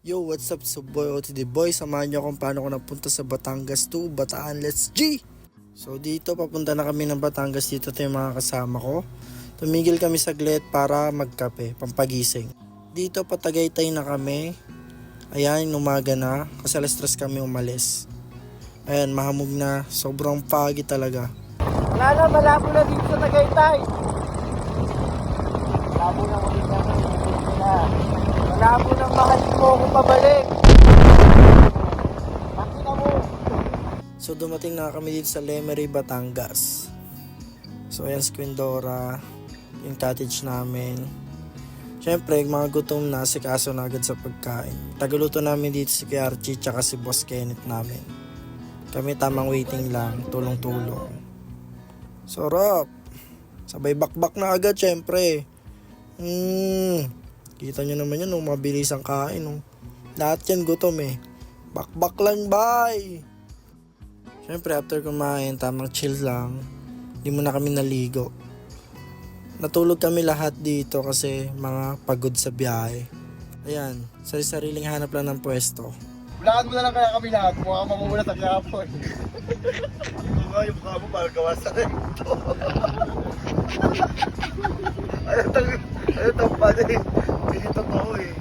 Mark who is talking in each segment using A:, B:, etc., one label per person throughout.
A: Yo, what's up? So boy, OTD boy, samahan niyo kung paano ko napunta sa Batangas to Bataan. Let's G! So dito, papunta na kami ng Batangas. Dito tayo mga kasama ko. Tumigil kami saglit para magkape, pampagising. Dito, patagaytay na kami. Ayan, umaga na. Kasi alas 3 kami umalis. Ayan, mahamog na. Sobrang pagi talaga.
B: Wala na, malabo na dito sa Tagaytay. Malabo na kami na. Malabo nang mahalin mo kung pabalik. Makina mo.
A: So dumating na kami dito sa Lemery, Batangas. So ayan si Quindora, yung cottage namin. Siyempre, mga gutom na, sikaso na agad sa pagkain. Tagaluto namin dito si Kuya Archie tsaka si Boss Kenneth namin. Kami tamang waiting lang, tulong-tulong. Sarap! Sabay bakbak na agad syempre. Kita nyo naman yan, mabilis ang kain. Lahat yan gutom eh. Bakbak lang, bye! Siyempre, after kumain, tamang chill lang. Hindi muna kami naligo. Natulog kami lahat dito kasi mga pagod sa biyahe. Ayan, sariling hanap lang ng pwesto.
B: Bulaan mo na lang kaya kami lahat. Mukha mamumulat ang kapon. Mukha yung mukha mo para gawa sa rin. Ano itong pala eh. Hindi totoo eh.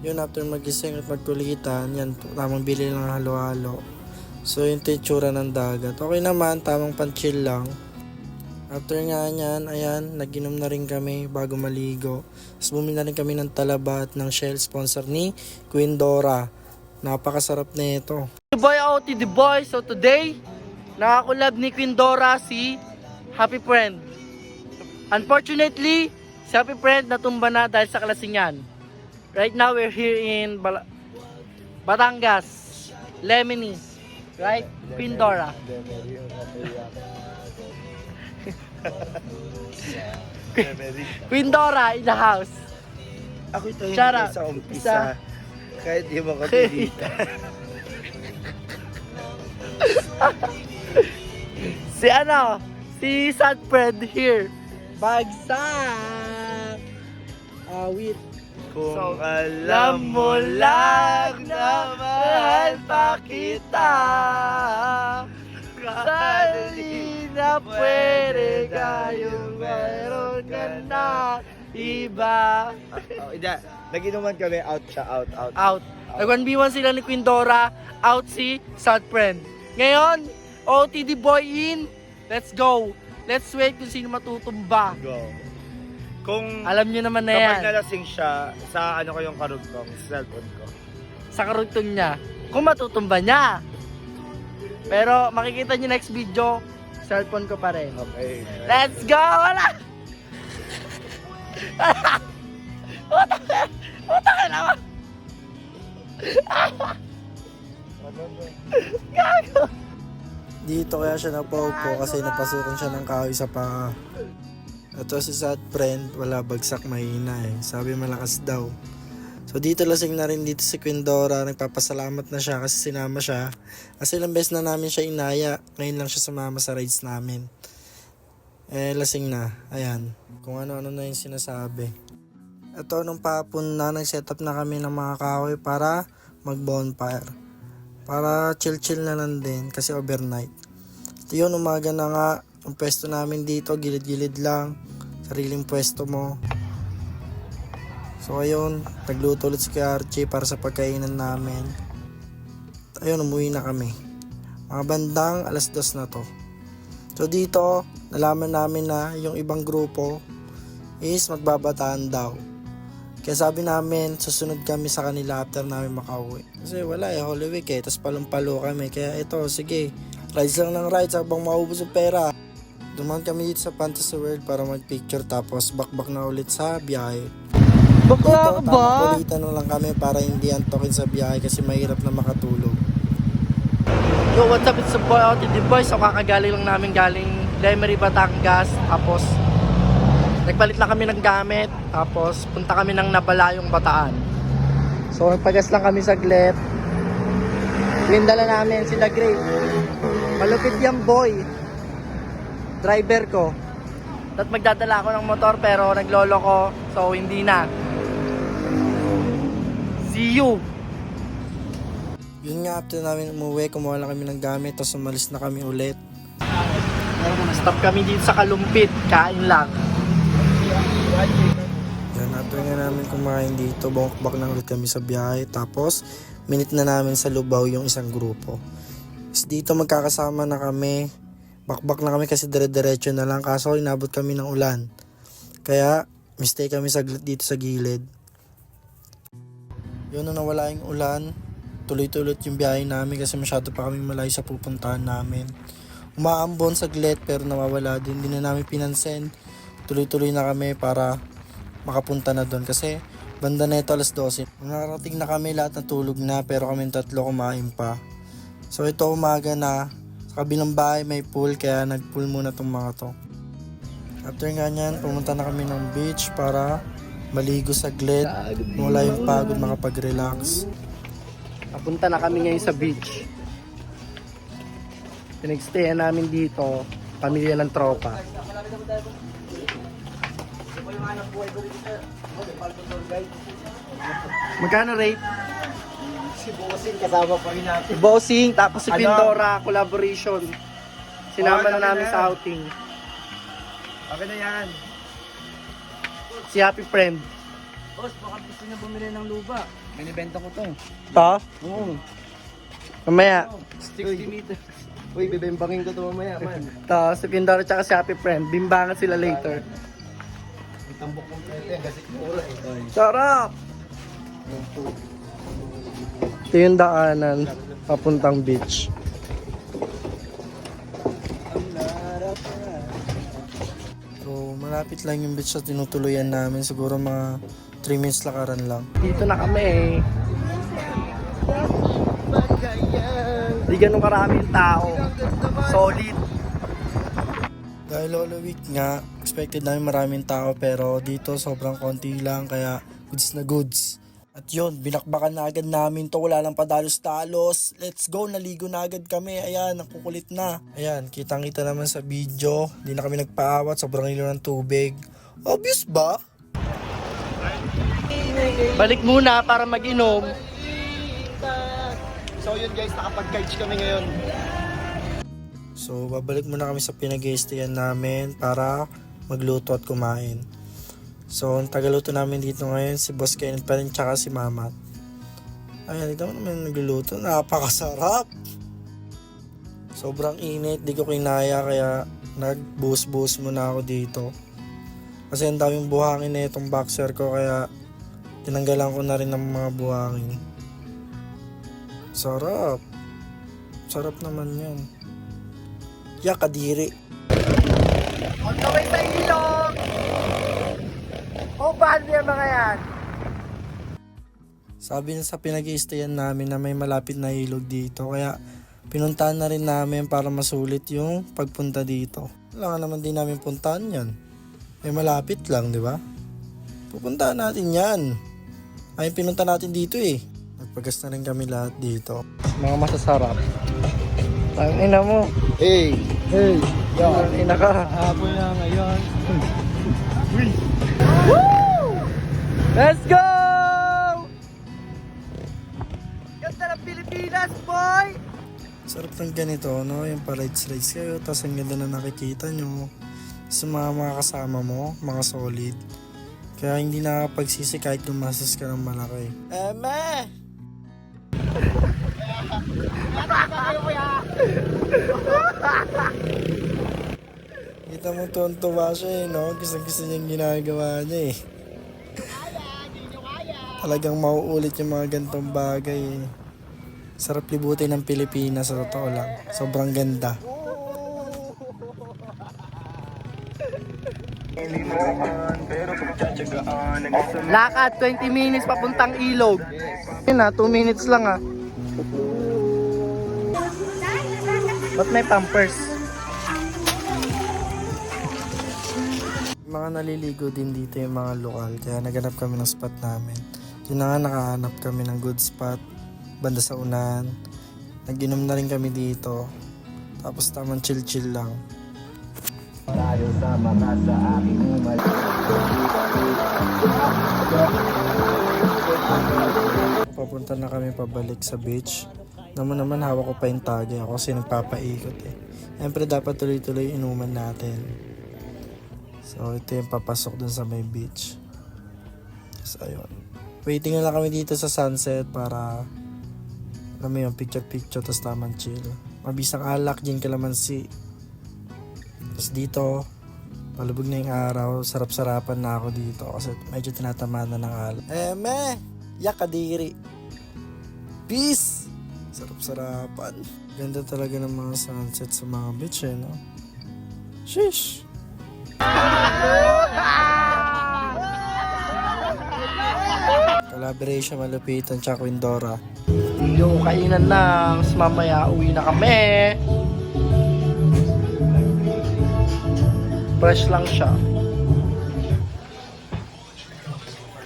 A: Yun, after magising at magkulitan, yan, tamang bili lang ng halo-halo. So, yun yung tsura ng dagat. Okay naman, tamang pan-chill lang. After nga yan, ayan, naginom na rin kami bago maligo. Tapos bumili na rin kami ng talaba at ng Shell, sponsor ni Quindora. Napakasarap na ito.
C: Boy OT the boy. So today, nakakulab ni Quindora si Happy Friend. Unfortunately, si Happy Friend natumba na dahil sa kalasingan. Right now, we're here in Batangas, Lemony, right? Quindora. Quindora in the house.
B: Ako ito
C: Shout out.
B: sa umpisa. Kahit di mo kapilita.
C: Si Sad Friend here. Bagsak. Awit.
B: Kung
C: So,
B: alam mo lang na mahal pa kita.
C: Sali na pwede kayong mayroon ka na iba.
B: Nag-inuman kami, out siya, out.
C: Out. Nag-1v1 sila ni Quindora. Out si Sad Friend. Ngayon, OTD boy in. Let's go. Let's wait kung sino matutumba.
B: Go. Kung
C: Alam nyo naman na
B: kapag
C: yan.
B: nalasing siya, sa ano ko yung karugtong, sa cellphone ko.
C: Sa karugtong niya. Kung matutumba niya. Pero makikita nyo next video, cellphone ko pa rin.
B: Okay.
C: Let's go! Wala! Puta ka naman! Gago!
A: Dito kaya siya napaupo kasi napasukan siya ng kahoy sa paa. Ito si Sad Friend, wala, bagsak, mahina eh. Sabi malakas daw. So dito lasing na rin dito si Quindora. Nagpapasalamat na siya kasi sinama siya. Kasi ilang beses na namin siya inaya. Ngayon lang siya sumama sa rides namin. Lasing na. Ayan. Kung ano-ano na yung sinasabi. Ito nung papun na nag-set up na kami ng mga kahoy para mag-bonfire. Para chill-chill na lang din kasi overnight. Ito yun, umaga na nga. Yung pwesto namin dito, gilid-gilid lang. Sariling pwesto mo. So ayun, nagluto ulit si Kuya Archie para sa pagkainan namin. Ayun, umuwi na kami. Mga bandang alas 2 na to. So dito, nalaman namin na yung ibang grupo is magbabataan daw. Kaya sabi namin, susunod kami sa kanila after namin makauwi. Kasi wala eh, Holy Week eh, tapos palumpalo kami. Kaya ito, sige, rides lang ng rides habang maubos ang pera. Dumaan kami dito sa Fantasy World para mag-picture tapos bakbak na ulit sa biyahe.
C: Bakla ka ba?
A: Tamang kulitan na lang kami para hindi antokin sa biyahe kasi mahirap na makatulog.
C: Yo, what's up? It's the boy OTD boy. So kakagaling lang namin galing Lemery, Batangas. Tapos nagpalit lang kami ng gamit. Tapos punta kami ng Nabalayong, Bataan. So nagpagas lang kami saglit. Yung dala namin si The Great. Malupit yung boy. Driver ko. At magdadala ako ng motor pero naglolo ko. So hindi na. See you!
A: Yun nga, after namin umuwi, kumuha lang kami ng gamit, tapos umalis na kami ulit.
C: Stop kami dito sa Kalumpit. Kain lang.
A: Yan, after nga namin kumain dito, bumukbak na ulit kami sa biyahe. Tapos, minute na namin sa Lubao yung isang grupo. Tapos dito magkakasama na kami. Bakbak na kami kasi dire-diretso na lang. Kaso inabot kami ng ulan. Kaya, mistake kami saglit dito sa gilid. Yun, nung nawala yung ulan, tuloy-tuloy yung biyahe namin kasi masyado pa kaming malayo sa pupuntahan namin. Umaambon saglit pero nawawala din. Hindi na namin pinansin. Tuloy-tuloy na kami para makapunta na doon. Kasi banda na ito 12:00. Narating na kami, lahat natulog na pero kami tatlo kumain pa. So ito umaga na. Sa kabilang bahay may pool kaya nag-pool muna tong mga to. After nga nyan, pumunta na kami ng beach para maligo saglit. Wala yung pagod, makapag-relax.
C: Napunta na kami ngayon sa beach. Pinagstayan namin dito, pamilya ng tropa. Magkano rate?
B: Si Bossing kasama pa rin natin.
C: Bossing, tapos si
B: Ano?
C: Pindora, collaboration. Sinama
B: Okay,
C: na namin
B: na
C: sa
B: yan.
C: outing.
B: Okay na yan.
C: Si Happy Friend.
B: Boss, baka gusto niya bumili ng luba. Binibenta ko to.
C: To?
B: Oo.
C: Mamaya.
B: 60 meters. Uy, bibembangin ko to mamaya, man.
C: To, si Pindora tsaka si Happy Friend. Bimbangan sila later.
B: May tambok kong pwede, kasi mura eh.
C: Sarap! Ito yung daanan papuntang beach.
A: So malapit lang yung beach sa tinutuluyan namin. Siguro mga 3 minutes lakaran lang.
C: Dito na kami. Di ganun karami yung tao. Solid.
A: Dahil Lolo Week nga, expected namin maraming tao pero dito sobrang konti lang kaya goods na goods. At yun, binakbakan na agad namin to, wala lang padalos-talos. Let's go, naligo na agad kami. Ayan, nakukulit na. Ayan, kitang-kita naman sa video. Hindi na kami nagpaawat, sobrang ilo ng tubig. Obvious ba?
C: Balik muna para mag-inom.
B: So yun guys, nakapag-guide kami ngayon.
A: So, babalik muna kami sa pinag-i-stayan namin para magluto at kumain. So, ang tagaluto namin dito ngayon, si Boss Kenneth pa rin, tsaka si Mamat. Ayan, ito naman nagluluto. Napakasarap! Sobrang init, di ko kinaya, kaya nag-boost muna ako dito. Kasi ang daming buhangin na itong boxer ko, kaya tinanggalan ko na rin ng mga buhangin. Sarap! Sarap naman yan. Kadiri.
C: On the way sa ilog! Oh, paano yung mga yan?
A: Sabi na sa pinag-i-stayan namin na may malapit na ilog dito. Kaya pinuntahan na rin namin para masulit yung pagpunta dito. Wala naman din namin puntahan yan. May malapit lang, di ba? Pupuntahan natin yan. Ay, pinunta natin dito eh. Nagpagas na rin kami lahat dito.
C: Mga masasarap. Ang ina mo.
B: Hey!
C: Hey! Ang ina ka.
B: Hapon na ngayon.
C: Let's go! Ganda ng Pilipinas, boy!
A: Sarap ng ganito, no? Yung pa-rides kayo, tapos ang ganda na nakikita nyo. Sa mga kasama mo, mga solid. Kaya hindi nakapagsisi kahit gumastos ka ng malaki. Eme! Kita mo tuwan-tuwa siya eh, no? Gusto niya yung ginagawa niya eh. Talagang mauulit yung mga gantong bagay eh. Sarap libutin ng Pilipinas, sa totoo lang. Sobrang ganda.
C: Lakad, 20 minutes papuntang ilog. Yun na, 2 minutes lang ah. Ba't may pampers?
A: Mga naliligo din dito yung mga lokal, kaya naganap kami ng spot namin. Yun na nga, nakahanap kami ng good spot, banda sa unahan. Nag-inom na rin kami dito, tapos tamang chill-chill lang. papunta na kami pabalik sa beach. Naman hawak ko pa yung tagi ako kasi nagpapaikot eh. Siyempre dapat tuloy-tuloy inuman natin. So ito yung papasok dun sa may beach. So ayun. Waiting na lang kami dito sa sunset para alam mo yung picture tapos tamang chill. Mabisang alak, gin kalamansi. Tapos dito, palubog na yung araw, sarap-sarapan na ako dito kasi medyo tinatamaan na ng alak. Yakadiri. Peace! Sarap-sarapan. Ganda talaga ng mga sunset sa mga beach eh, no? Sheesh! Collaboration Malupitan tsaka Quindora.
C: Yo, kainan na. Mas mamaya uwi na kami. Fresh lang siya.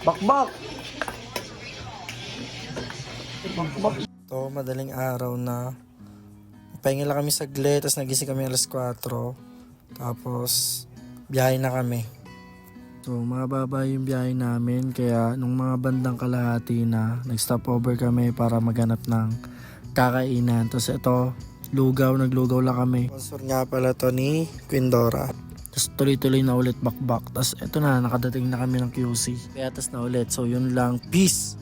C: Bakbak! Bakbak!
A: To, madaling araw na. Pahinga lang kami saglit, tapos nagising kami alas 4. Tapos, biyahe na kami. So, mababa yung biyahe namin, kaya nung mga bandang kalahati na, nag-stop over kami para maghanap ng kakainan. Tapos ito, naglugaw lang kami. Sponsor nga pala to ni Quindora. Tapos tuloy-tuloy na ulit bakbak. Tapos ito na, nakadating na kami ng QC. Kaya tas na ulit. So yun lang. Peace!